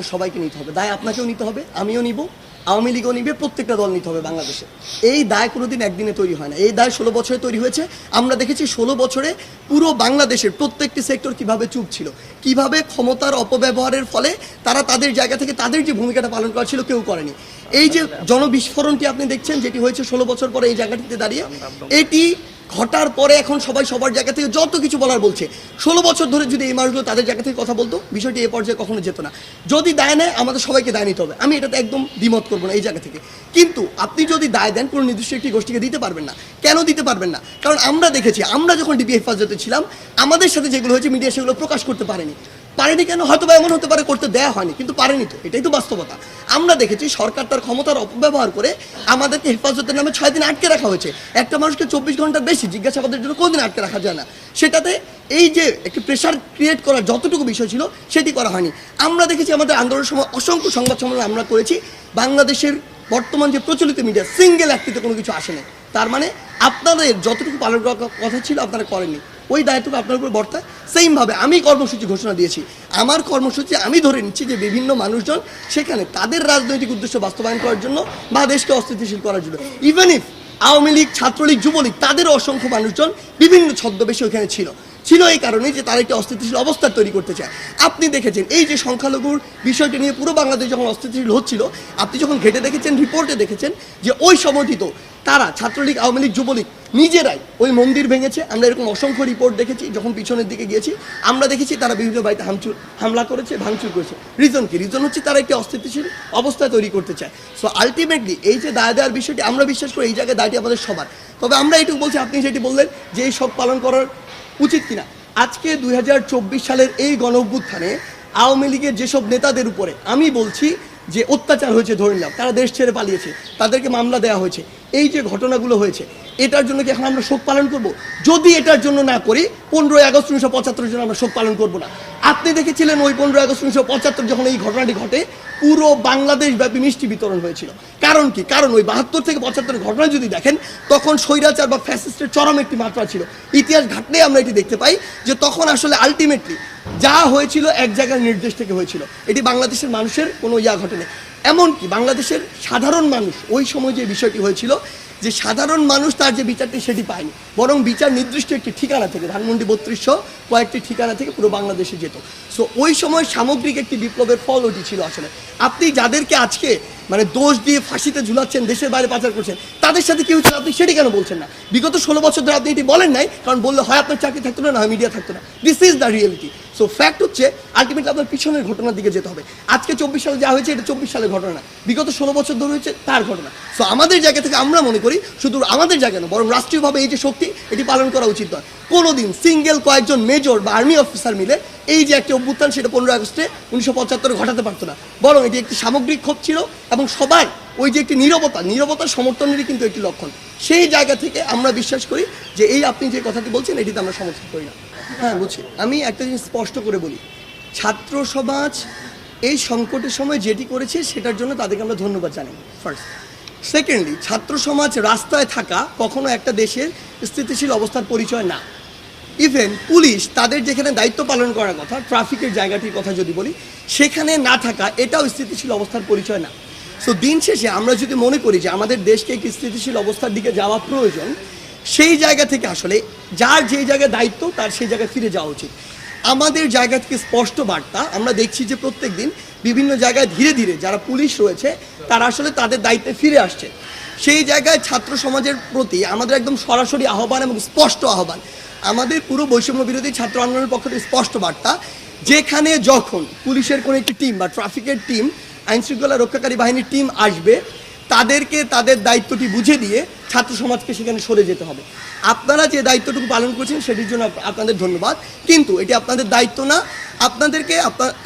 আমাদের সবাইকে নিতে হবে। দায় আপনাকেও নিতে হবে, আমিও নিব, আওয়ামী লীগও নিবে, প্রত্যেকটা দল নিতে হবে বাংলাদেশে। এই দায় কোনোদিন একদিনে তৈরি হয় না, এই দায় 16 বছরে তৈরি হয়েছে। আমরা দেখেছি 16 বছরে পুরো বাংলাদেশের প্রত্যেকটি সেক্টর কিভাবে চুপ ছিল, কিভাবে ক্ষমতার অপব্যবহারের ফলে তারা তাদের জায়গা থেকে তাদের যে ভূমিকাটা পালন করা ছিল কেউ করেনি। এই যে জনবিস্ফোরণটি আপনি দেখছেন যেটি হয়েছে 16 বছর পরে এই জায়গাটিতে দাঁড়িয়ে, এটি ঘটার পরে এখন সবাই সবার জায়গা থেকে যত কিছু বলার বলছে। 16 বছর ধরে যদি এই মানুষগুলো তাদের জায়গা থেকে কথা বলতো, বিষয়টি এ পর্যায়ে কখনো যেত না। যদি দায় নেয় আমাদের সবাইকে দায় নিতে হবে, আমি এটাতে একদম দ্বিমত করবো না এই জায়গা থেকে। কিন্তু আপনি যদি দায় দেন কোনো নির্দিষ্ট একটি গোষ্ঠীকে দিতে পারবেন না। কেন দিতে পারবেন না? কারণ আমরা দেখেছি, আমরা যখন ডিবি হেফাজতে ছিলাম আমাদের সাথে যেগুলো হয়েছে মিডিয়া সেগুলো প্রকাশ করতে পারেনি। কেন? হয়তো বা এমন হতে পারে করতে দেওয়া হয়নি, কিন্তু পারেনি তো, এটাই তো বাস্তবতা। আমরা দেখেছি সরকার তার ক্ষমতার অপব্যবহার করে আমাদেরকে হেফাজতের নামে 6 দিন আটকে রাখা হয়েছে। একটা মানুষকে 24 ঘন্টার বেশি জিজ্ঞাসাবাদের জন্য কোনদিন আটকে রাখা যায় না। সেটাতে এই যে একটি প্রেশার ক্রিয়েট করার যতটুকু বিষয় ছিল সেটি করা হয়নি। আমরা দেখেছি আমাদের আন্দোলনের সময় অসংখ্য সংবাদ সম্মেলন আমরা করেছি, বাংলাদেশের বর্তমান যে প্রচলিত মিডিয়া সিঙ্গেল একটিতে কোনো কিছু আসেনি। তার মানে আপনাদের যতটুকু পালন করার কথা ছিল আপনারা করেননি, ওই দায়িত্বটা আপনার উপর বর্তায়। সেইমভাবে আমি কর্মসূচি ঘোষণা দিয়েছি, আমার কর্মসূচি আমি ধরে নিচ্ছি যে বিভিন্ন মানুষজন সেখানে তাদের রাজনৈতিক উদ্দেশ্য বাস্তবায়ন করার জন্য বা দেশকে অস্থিতিশীল করার জন্য, ইভেন ইফ আওয়ামী লীগ, ছাত্রলীগ, যুবলীগ তাদেরও অসংখ্য মানুষজন বিভিন্ন ছদ্মবেশে ওইখানে ছিল এই কারণে যে তারা একটি অস্থিতিশীল অবস্থা তৈরি করতে চায়। আপনি দেখেছেন এই যে সংখ্যালঘুর বিষয়টি নিয়ে পুরো বাংলাদেশ যখন অস্থিতিশীল হচ্ছিল, আপনি যখন ঘেটে দেখেছেন, রিপোর্টে দেখেছেন যে ওই সমর্থিত তারা ছাত্রলীগ, আওয়ামী লীগ, যুবলীগ নিজেরাই ওই মন্দির ভেঙেছে। আমরা এরকম অসংখ্য রিপোর্ট দেখেছি। যখন পিছনের দিকে গিয়েছি আমরা দেখেছি তারা বিভিন্ন বাড়িতে হামলা করেছে, ভাঙচুর করেছে। রিজন কি? রিজন হচ্ছে তারা একটি অস্থিতিশীল অবস্থা তৈরি করতে চায়। সো আলটিমেটলি এই যে দায় দেওয়ার বিষয়টি, আমরা বিশ্বাস করি এই জায়গায় দায়টি আমাদের সবার। তবে আমরা এটুকু বলছি, আপনি যেটি বললেন যে এই সব পালন করার উচিত কিনা, আজকে 2024 সালের এই গণ অভ্যুত্থানে আওয়ামী লীগের যেসব নেতাদের উপরে আমি বলছি যে অত্যাচার হয়েছে, ধরে নিলাম তারা দেশ ছেড়ে পালিয়েছে, তাদেরকে মামলা দেওয়া হয়েছে, এই যে ঘটনাগুলো হয়েছে, এটার জন্য কি এখন আমরা শোক পালন করব? যদি এটার জন্য না করি 15ই আগস্ট 1975 জন্য আমরা শোক পালন করব না। আপনি দেখেছিলেন ওই 15ই আগস্ট 1975 যখন এই ঘটনাটি ঘটে পুরো বাংলাদেশ ব্যাপী মিষ্টি বিতরণ হয়েছিল। কারণ কি? কারণ ওই 72 থেকে 75 ঘটনা যদি দেখেন তখন স্বৈরাচার বা ফ্যাসিস্টের চরম একটি মাত্রা ছিল। ইতিহাস ঘাটলে আমরা এটি দেখতে পাই যে তখন আসলে আলটিমেটলি যা হয়েছিল এক জায়গার নির্দেশ থেকে হয়েছিল। এটি বাংলাদেশের মানুষের কোনো ঘটেনি। এমনকি বাংলাদেশের সাধারণ মানুষ ওই সময় যে বিষয়টি হয়েছিল যে সাধারণ মানুষ তার যে বিচারটি সেটি পায়নি, বরং বিচার নির্দিষ্ট একটি ঠিকানা থেকে, ধানমন্ডি 3200 কয়েকটি ঠিকানা থেকে পুরো বাংলাদেশে যেত। সো ওই সময় সামগ্রিক একটি বিপ্লবের ফল ওটি ছিল। আসলে আপনি যাদেরকে আজকে মানে দোষ দিয়ে ফাঁসিতে ঝুলাচ্ছেন, দেশের বাইরে পাচার করছেন, তাদের সাথে কি হচ্ছে আপনি সেটি কেন বলছেন না? বিগত 16 বছর ধরে আপনি এটি বলেন নাই, কারণ বললে হয় আপনার চাকরি থাকতো না, হয় মিডিয়া থাকতো না। This is the reality. So fact হচ্ছে আলটিমেটলি আপনার পিছনের ঘটনার দিকে যেতে হবে। আজকে 24 সালে যা হয়েছে এটা 24 সালের ঘটনা না, বিগত 16 বছর ধরে হয়েছে তার ঘটনা। সো আমাদের জায়গা থেকে আমরা মনে করি শুধু আমাদের জায়গা না, বরং রাষ্ট্রীয়ভাবে এই যে শক্তি এটি পালন করা উচিত নয়। কোনোদিন সিঙ্গেল কয়েকজন মেজর বা আর্মি অফিসার মিলে এই যে একটি অভ্যুত্থান সেটা 15 আগস্টে 1975 ঘটাতে পারতো না, বরং এটি একটি সামগ্রিক ক্ষোভ ছিল এবং সবাই ওই যে একটি নীরবতার সমর্থনেরই কিন্তু একটি লক্ষণ। সেই জায়গা থেকে আমরা বিশ্বাস করি যে এই আপনি যে কথাটি বলছেন এটিতে আমরা সমর্থন করি না। হ্যাঁ বুঝছি। আমি একটা জিনিস স্পষ্ট করে বলি, ছাত্র সমাজ এই সংকটের সময় যেটি করেছে সেটার জন্য তাদেরকে আমরা ধন্যবাদ জানাই ফার্স্ট। সেকেন্ডলি, ছাত্র সমাজ রাস্তায় থাকা কখনো একটা দেশের স্থিতিশীল অবস্থার পরিচয় না। ইভেন পুলিশ তাদের যেখানে দায়িত্ব পালন করার কথা, ট্রাফিকের জায়গাটির কথা যদি বলি, সেখানে না থাকা এটাও স্থিতিশীল অবস্থার পরিচয় না। সো দিন শেষে আমরা যদি মনে করি যে আমাদের দেশকে একটি স্থিতিশীল অবস্থার দিকে যাওয়া প্রয়োজন, সেই জায়গা থেকে আসলে যার যেই জায়গায় দায়িত্ব তার সেই জায়গায় ফিরে যাওয়া উচিত। আমাদের জায়গা থেকে স্পষ্ট বার্তা আমরা দেখছি যে প্রত্যেক দিন বিভিন্ন জায়গায় ধীরে ধীরে যারা পুলিশ রয়েছে তারা আসলে তাদের দায়িত্বে ফিরে আসছে। সেই জায়গায় ছাত্র সমাজের প্রতি আমাদের একদম সরাসরি আহ্বান এবং স্পষ্ট আহ্বান, আমাদের পুরো বৈষম্য বিরোধী ছাত্র আন্দোলনের পক্ষ থেকে স্পষ্ট বার্তা, যেখানে যখন পুলিশের কোনো একটি টিম বা ট্রাফিকের টিম, আইনশৃঙ্খলা রক্ষাকারী বাহিনীর টিম আসবে, তাদেরকে তাদের দায়িত্বটি বুঝে দিয়ে ছাত্র সমাজকে সেখানে সরে যেতে হবে। আপনারা যে দায়িত্বটুকু পালন করছেন সেটির জন্য আপনাদের ধন্যবাদ, কিন্তু এটি আপনাদের দায়িত্ব না। আপনাদেরকে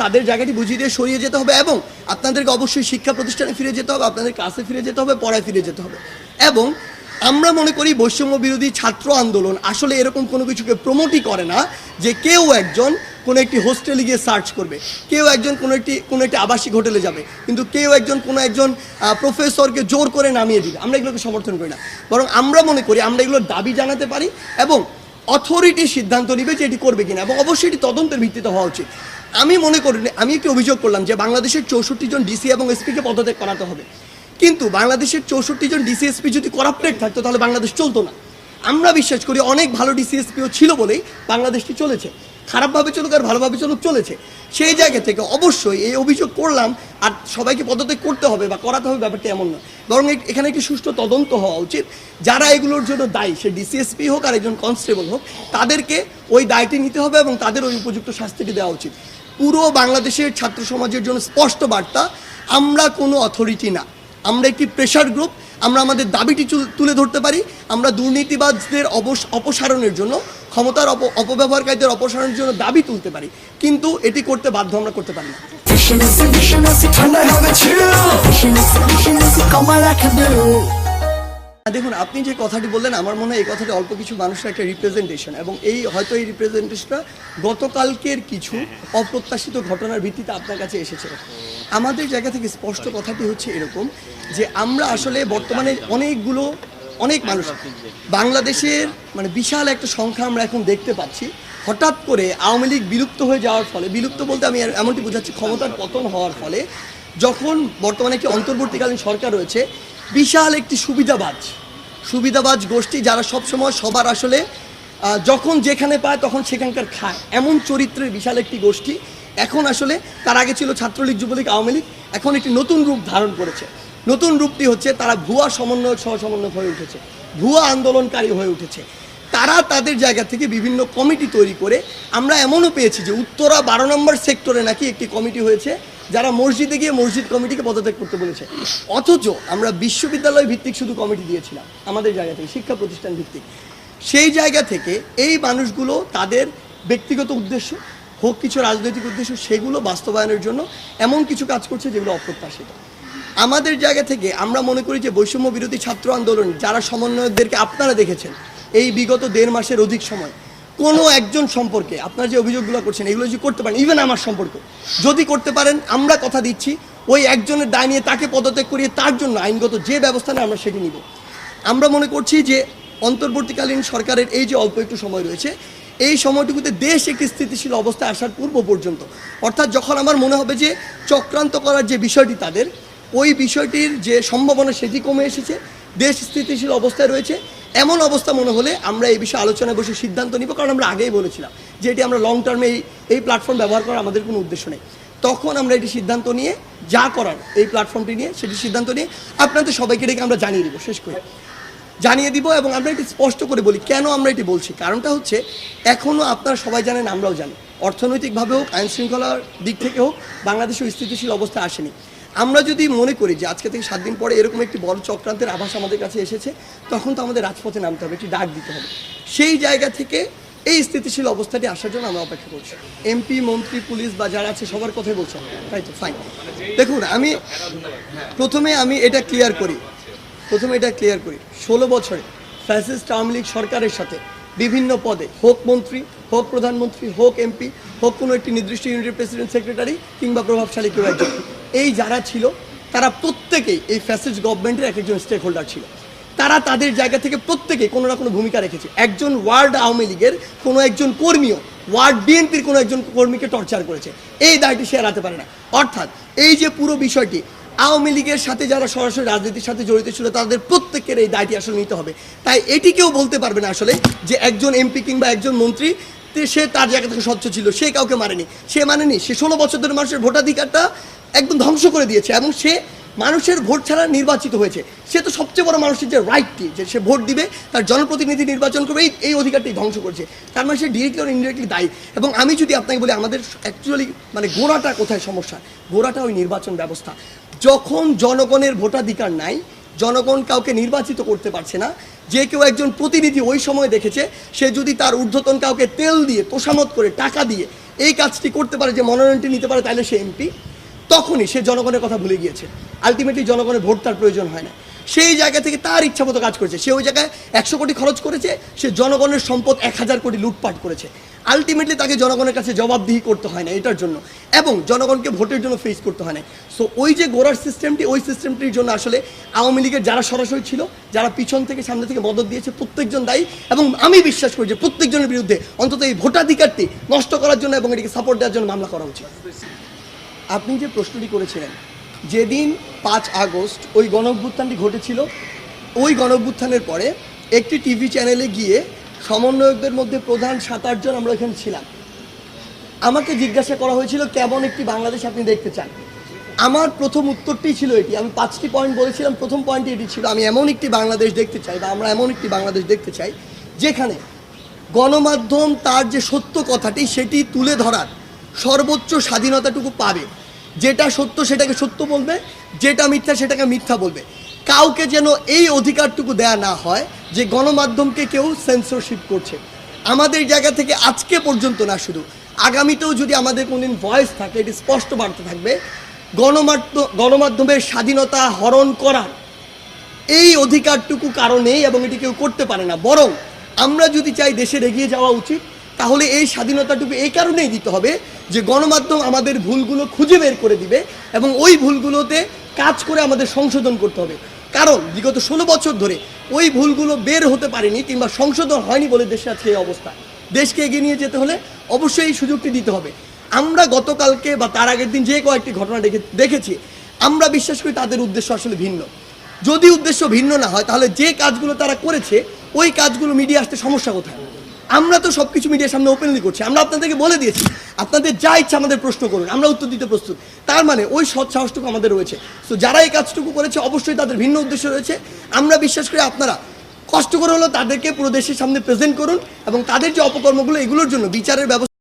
তাদের জায়গাটি বুঝিয়ে দিয়ে সরিয়ে যেতে হবে এবং আপনাদেরকে অবশ্যই শিক্ষা প্রতিষ্ঠানে ফিরে যেতে হবে, আপনাদের ক্লাসে ফিরে যেতে হবে, পড়ায় ফিরে যেতে হবে। এবং আমরা মনে করি বৈষম্য বিরোধী ছাত্র আন্দোলন আসলে এরকম কোনো কিছুকে প্রমোটই করে না যে কেউ একজন কোনো একটি হোস্টেলে গিয়ে সার্চ করবে, কেউ একজন কোনো একটি আবাসিক হোটেলে যাবে, কিন্তু কেউ একজন কোনো একজন প্রফেসরকে জোর করে নামিয়ে দিবে। আমরা এগুলোকে সমর্থন করি না, বরং আমরা মনে করি আমরা এগুলোর দাবি জানাতে পারি এবং অথরিটি সিদ্ধান্ত নেবে যে এটি করবে কিনা, এবং অবশ্যই এটি তদন্তের ভিত্তিতে হওয়া উচিত। আমি মনে করি, আমি একটি অভিযোগ করলাম যে বাংলাদেশের 64 জন ডিসি এবং এসপিকে পদত্যাগ করাতে হবে, কিন্তু বাংলাদেশের 64 জন ডিসি এসপি যদি করাপ্টেড থাকতো তাহলে বাংলাদেশ চলতো না। আমরা বিশ্বাস করি অনেক ভালো ডিসি এসপিও ছিল বলেই বাংলাদেশটি চলেছে, খারাপভাবে চলুক আর ভালোভাবে চলুক চলেছে। সেই জায়গা থেকে অবশ্যই এই অভিযোগ করলাম, আর সবাইকে পদত্যাগ করতে হবে বা করাতে হবে ব্যাপারটা এমন না, বরং এখানে একটি সুষ্ঠু তদন্ত হওয়া উচিত। যারা এগুলোর জন্য দায়ী, সে ডিসিএসপি হোক আর একজন কনস্টেবল হোক, তাদেরকে ওই দায়টি নিতে হবে এবং তাদের ওই উপযুক্ত শাস্তিটি দেওয়া উচিত। পুরো বাংলাদেশের ছাত্র সমাজের জন্য স্পষ্ট বার্তা, আমরা কোনো অথরিটি না, আমরা একটি প্রেশার গ্রুপ। আমরা আমাদের দাবিটি তুলে ধরতে পারি, আমরা দুর্নীতিবাজদের অপসারণের জন্য, ক্ষমতার অপব্যবহারকারীদের অপসারণের জন্য দাবি তুলতে পারি, কিন্তু এটি করতে বাধ্য আমরা করতে পারি না। দেখুন, আপনি যে কথাটি বললেন, আমার মনে হয় এই কথাটি অল্প কিছু মানুষের একটা রিপ্রেজেন্টেশন, এবং হয়তো এই রিপ্রেজেন্টেশনটা গতকালকের কিছু অপ্রত্যাশিত ঘটনার ভিত্তিতে আপনার কাছে এসেছে। আমাদের জায়গা থেকে স্পষ্ট কথাটি হচ্ছে এরকম যে আমরা আসলে বর্তমানে অনেক মানুষ বাংলাদেশের বিশাল একটা সংখ্যা আমরা এখন দেখতে পাচ্ছি। হঠাৎ করে আওয়ামী লীগ বিলুপ্ত হয়ে যাওয়ার ফলে, বিলুপ্ত বলতে আমি এমনটি বোঝাচ্ছি ক্ষমতার পতন হওয়ার ফলে, যখন বর্তমানে একটি অন্তর্বর্তীকালীন সরকার রয়েছে, বিশাল একটি সুবিধাবাজ গোষ্ঠী, যারা সবসময় সবার আসলে যখন যেখানে পায় তখন সেখানকার খায়, এমন চরিত্রের বিশাল একটি গোষ্ঠী এখন আসলে, তার আগে ছিল ছাত্রলীগ, যুবলীগ, আওয়ামী লীগ, এখন একটি নতুন রূপ ধারণ করেছে। নতুন রূপটি হচ্ছে তারা ভুয়া সমন্বয়ক সহ সমন্বয়ক হয়ে উঠেছে, ভুয়া আন্দোলনকারী হয়ে উঠেছে। তারা তাদের জায়গা থেকে বিভিন্ন কমিটি তৈরি করে, আমরা এমনও পেয়েছি যে উত্তরা 12 নম্বর সেক্টরে নাকি একটি কমিটি হয়েছে, যারা মসজিদে গিয়ে মসজিদ কমিটিকে পদত্যাগ করতে বলেছে। অথচ আমরা বিশ্ববিদ্যালয় ভিত্তিক শুধু কমিটি দিয়েছিলাম আমাদের জায়গা থেকে, শিক্ষা প্রতিষ্ঠান ভিত্তিক। সেই জায়গা থেকে এই মানুষগুলো তাদের ব্যক্তিগত উদ্দেশ্য হোক, কিছু রাজনৈতিক উদ্দেশ্য, সেগুলো বাস্তবায়নের জন্য এমন কিছু কাজ করছে যেগুলো অপ্রত্যাশিত। আমাদের জায়গা থেকে আমরা মনে করি যে বৈষম্য বিরোধী ছাত্র আন্দোলন যারা সমন্বয়কদেরকে আপনারা দেখেছেন এই বিগত 1.5 মাসের অধিক সময়, কোনো একজন সম্পর্কে আপনারা যে অভিযোগগুলো করছেন এগুলো যদি করতে পারেন, ইভেন আমার সম্পর্ক যদি করতে পারেন, আমরা কথা দিচ্ছি ওই একজনের দায় নিয়ে তাকে পদত্যাগ করিয়ে তার জন্য আইনগত যে ব্যবস্থা নেয় আমরা সেটি নিব। আমরা মনে করছি যে অন্তর্বর্তীকালীন সরকারের এই যে অল্প একটু সময় রয়েছে, এই সময়টুকুতে দেশ একটি স্থিতিশীল অবস্থায় আসার পূর্ব পর্যন্ত, অর্থাৎ যখন আমার মনে হবে যে চক্রান্ত করার যে বিষয়টি তাদের, ওই বিষয়টির যে সম্ভাবনা সেটি কমে এসেছে, দেশ স্থিতিশীল অবস্থায় রয়েছে, এমন অবস্থা মনে হলে আমরা এই বিষয়ে আলোচনায় বসে সিদ্ধান্ত নিব। কারণ আমরা আগেই বলেছিলাম যে এটি আমরা লং টার্মে এই প্ল্যাটফর্ম ব্যবহার করার আমাদের কোনো উদ্দেশ্য নেই। তখন আমরা এটি সিদ্ধান্ত নিয়ে যা করার এই প্ল্যাটফর্মটি নিয়ে সেটি সিদ্ধান্ত নিয়ে আপনাদের সবাইকে ডেকে আমরা জানিয়ে দিব, শেষ করে জানিয়ে দিব। এবং আমরা এটি স্পষ্ট করে বলি কেন আমরা এটি বলছি, কারণটা হচ্ছে এখনও আপনারা সবাই জানেন, আমরাও জানি, অর্থনৈতিকভাবে হোক, আইন শৃঙ্খলার দিক থেকে হোক, বাংলাদেশেও স্থিতিশীল অবস্থা আসেনি। আমরা যদি মনে করি যে আজকে থেকে 7 দিন পরে এরকম একটি বড় চক্রান্তের আভাস আমাদের কাছে এসেছে, তখন তো আমাদের রাজপথে নামতে হবে, একটি ডাক দিতে হবে। সেই জায়গা থেকে এই স্থিতিশীল অবস্থাটি আসার জন্য আমরা অপেক্ষা করছি। এমপি, মন্ত্রী, পুলিশ বা যারা আছে সবার কথাই বলছেন, তাই তো? ফাইন। দেখুন, প্রথমে এটা ক্লিয়ার করি 16 বছরে ফ্যাসিস্ট আওয়ামী লীগ সরকারের সাথে বিভিন্ন পদে, হোক মন্ত্রী, হোক প্রধানমন্ত্রী, হোক এমপি, হোক কোনো একটি নির্দিষ্ট ইউনিটের প্রেসিডেন্ট, সেক্রেটারি কিংবা প্রভাবশালী কেউ একজন, এই যারা ছিল তারা প্রত্যেকেই এই ফ্যাসিস্ট গভর্নমেন্টের এক একজন স্টেক হোল্ডার ছিল। তারা তাদের জায়গা থেকে প্রত্যেকেই কোনো না কোনো ভূমিকা রেখেছে। একজন ওয়ার্ড আওয়ামী লীগের কোনো একজন কর্মীও ওয়ার্ড বিএনপির কোনো একজন কর্মীকে টর্চার করেছে, এই দায়টি সে এড়াতে পারে না। অর্থাৎ এই যে পুরো বিষয়টি, আওয়ামী লীগের সাথে যারা সরাসরি রাজনীতির সাথে জড়িত ছিল তাদের প্রত্যেকের এই দায়টি আসলে নিতে হবে। তাই এটি কেউ বলতে পারবে না আসলে যে একজন এমপি কিংবা একজন মন্ত্রী সে তার জায়গা থেকে স্বচ্ছ ছিল, সে কাউকে মানেনি। সে 16 বছর ধরে মানুষের ভোটাধিকারটা একদম ধ্বংস করে দিয়েছে, এবং সে মানুষের ভোট ছাড়া নির্বাচিত হয়েছে। সে তো সবচেয়ে বড় মানুষের যে রাইটটি, যে সে ভোট দিবে, তার জনপ্রতিনিধি নির্বাচন করবে, এই অধিকারটি ধ্বংস করছে। তার মানে সে ডিরেক্টলি আর ইনডিরেক্টলি দায়ী। এবং আমি যদি আপনাকে বলি আমাদের অ্যাকচুয়ালি গোড়াটা কোথায় সমস্যা, গোড়াটা ওই নির্বাচন ব্যবস্থা। যখন জনগণের ভোটাধিকার নাই, জনগণ কাউকে নির্বাচিত করতে পারছে না, যে কেউ একজন প্রতিনিধি ওই সময় দেখেছে সে যদি তার ঊর্ধ্বতন কাউকে তেল দিয়ে, তোষামত করে, টাকা দিয়ে এই কাজটি করতে পারে, যে মনোনয়নটি নিতে পারে, তাহলে সে এমপি, তখনই সে জনগণের কথা ভুলে গিয়েছে। আলটিমেটলি জনগণের ভোট তার প্রয়োজন হয় না। সেই জায়গা থেকে তার ইচ্ছা মতো কাজ করেছে। সে ওই জায়গায় 100 কোটি খরচ করেছে, সে জনগণের সম্পদ 1000 কোটি লুটপাট করেছে। আলটিমেটলি তাকে জনগণের কাছে জবাবদিহি করতে হয় না এটার জন্য, এবং জনগণকে ভোটের জন্য ফেস করতে হয় না। সো ওই যে গোড়ার সিস্টেমটি, ওই সিস্টেমটির জন্য আসলে আওয়ামী লীগের যারা সরাসরি ছিল, যারা পিছন থেকে সামনে থেকে মদত দিয়েছে, প্রত্যেকজন দায়ী। এবং আমি বিশ্বাস করি যে প্রত্যেকজনের বিরুদ্ধে অন্তত এই ভোটাধিকারটি নষ্ট করার জন্য এবং এটিকে সাপোর্ট দেওয়ার জন্য মামলা করা উচিত। আপনি যে প্রশ্নটি করেছিলেন, যেদিন 5 আগস্ট ওই গণঅভ্যুত্থানটি ঘটেছিল, ওই গণঅভ্যুত্থানের পরে একটি টিভি চ্যানেলে গিয়ে সমন্বয়কদের মধ্যে প্রধান 7-8 জন আমরা এখানে ছিলাম। আমাকে জিজ্ঞাসা করা হয়েছিল কেমন একটি বাংলাদেশ আপনি দেখতে চান। আমার প্রথম উত্তরটি ছিল এটি, আমি 5টি পয়েন্ট বলেছিলাম। প্রথম পয়েন্টটি এটি ছিল, আমি এমন একটি বাংলাদেশ দেখতে চাই, বা আমরা এমন একটি বাংলাদেশ দেখতে চাই যেখানে গণমাধ্যম তার যে সত্য কথাটি সেটি তুলে ধরার সর্বোচ্চ স্বাধীনতাটুকু পাবে। যেটা সত্য সেটাকে সত্য বলবে, যেটা মিথ্যা সেটাকে মিথ্যা বলবে। কাউকে যেন এই অধিকারটুকু দেয়া না হয় যে গণমাধ্যমকে কেউ সেন্সরশিপ করছে। আমাদের জায়গা থেকে আজকে পর্যন্ত না, শুধু আগামীতেও যদি আমাদের কোনদিন ভয়েস থাকে, এটি স্পষ্ট বার্তা থাকবে, গণমাধ্যমের স্বাধীনতা হরণ করার এই অধিকারটুকু কারণেই, এবং এটি কেউ করতে পারে না। বরং আমরা যদি চাই দেশের এগিয়ে যাওয়া উচিত, তাহলে এই স্বাধীনতাটুকু এই কারণেই দিতে হবে যে গণমাধ্যম আমাদের ভুলগুলো খুঁজে বের করে দিবে এবং ওই ভুলগুলোতে কাজ করে আমাদের সংশোধন করতে হবে। কারণ বিগত 16 বছর ধরে ওই ভুলগুলো বের হতে পারেনি কিংবা সংশোধন হয়নি বলে দেশে আজকে এই অবস্থা। দেশকে এগিয়ে নিয়ে যেতে হলে অবশ্যই এই সুযোগটি দিতে হবে। আমরা গতকালকে বা তার আগের দিন যে কয়েকটি ঘটনা দেখেছি, আমরা বিশ্বাস করি তাদের উদ্দেশ্য আসলে ভিন্ন। যদি উদ্দেশ্য ভিন্ন না হয়, তাহলে যে কাজগুলো তারা করেছে ওই কাজগুলো মিডিয়া আসতে সমস্যা কোথায়? আমরা তো সব কিছু মিডিয়ার সামনে ওপেনলি করছি। আমরা আপনাদেরকে বলে দিয়েছি, আপনাদের যা ইচ্ছা আমাদের প্রশ্ন করুন, আমরা উত্তর দিতে প্রস্তুত। তার মানে ওই সৎ সাহসটুকু আমাদের রয়েছে। তো যারা এই কাজটুকু করেছে অবশ্যই তাদের ভিন্ন উদ্দেশ্য রয়েছে। আমরা বিশ্বাস করি আপনারা কষ্ট করে হলেও তাদেরকে পুরো দেশের সামনে প্রেজেন্ট করুন এবং তাদের যে অপকর্মগুলো, এগুলোর জন্য বিচারের ব্যবস্থা